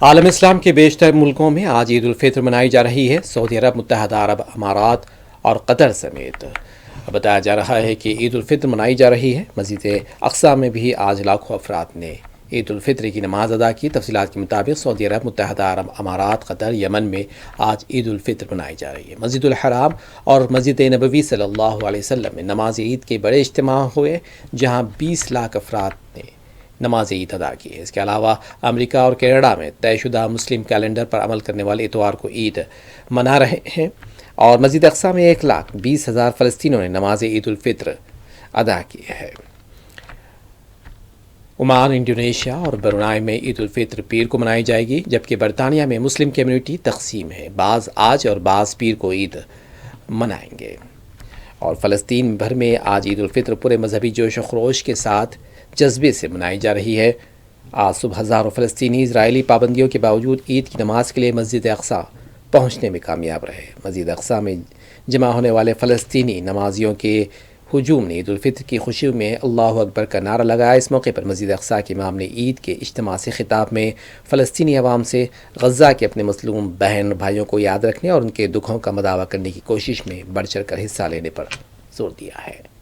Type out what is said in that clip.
عالم اسلام کے بیشتر ملکوں میں آج عید الفطر منائی جا رہی ہے۔ سعودی عرب، متحدہ عرب امارات اور قطر سمیت بتایا جا رہا ہے کہ عید الفطر منائی جا رہی ہے۔ مسجد اقصی میں بھی آج لاکھوں افراد نے عید الفطر کی نماز ادا کی۔ تفصیلات کے مطابق سعودی عرب، متحدہ عرب امارات، قطر، یمن میں آج عید الفطر منائی جا رہی ہے۔ مسجد الحرام اور مسجد نبوی صلی اللہ علیہ وسلم میں نماز عید کے بڑے اجتماع ہوئے، جہاں 20 لاکھ افراد نے نماز عید ادا کی ہے۔ اس کے علاوہ امریکہ اور کینیڈا میں طے شدہ مسلم کیلنڈر پر عمل کرنے والے اتوار کو عید منا رہے ہیں، اور مسجد اقصی میں 1,20,000 فلسطینیوں نے نماز عید الفطر ادا کی ہے۔ عمان، انڈونیشیا اور برونائی میں عید الفطر پیر کو منائی جائے گی، جبکہ برطانیہ میں مسلم کمیونٹی تقسیم ہے، بعض آج اور بعض پیر کو عید منائیں گے۔ اور فلسطین بھر میں آج عید الفطر پورے مذہبی جوش و خروش کے ساتھ جذبے سے منائی جا رہی ہے۔ آج صبح ہزاروں فلسطینی اسرائیلی پابندیوں کے باوجود عید کی نماز کے لیے مسجد اقصی پہنچنے میں کامیاب رہے۔ مسجد اقصی میں جمع ہونے والے فلسطینی نمازیوں کے ہجوم نے عید الفطر کی خوشی میں اللہ اکبر کا نعرہ لگایا۔ اس موقع پر مسجد اقصی کے امام نے عید کے اجتماع سے خطاب میں فلسطینی عوام سے غزہ کے اپنے مظلوم بہن بھائیوں کو یاد رکھنے اور ان کے دکھوں کا مداوع کرنے کی کوشش میں بڑھ چڑھ کر حصہ لینے پر زور دیا ہے۔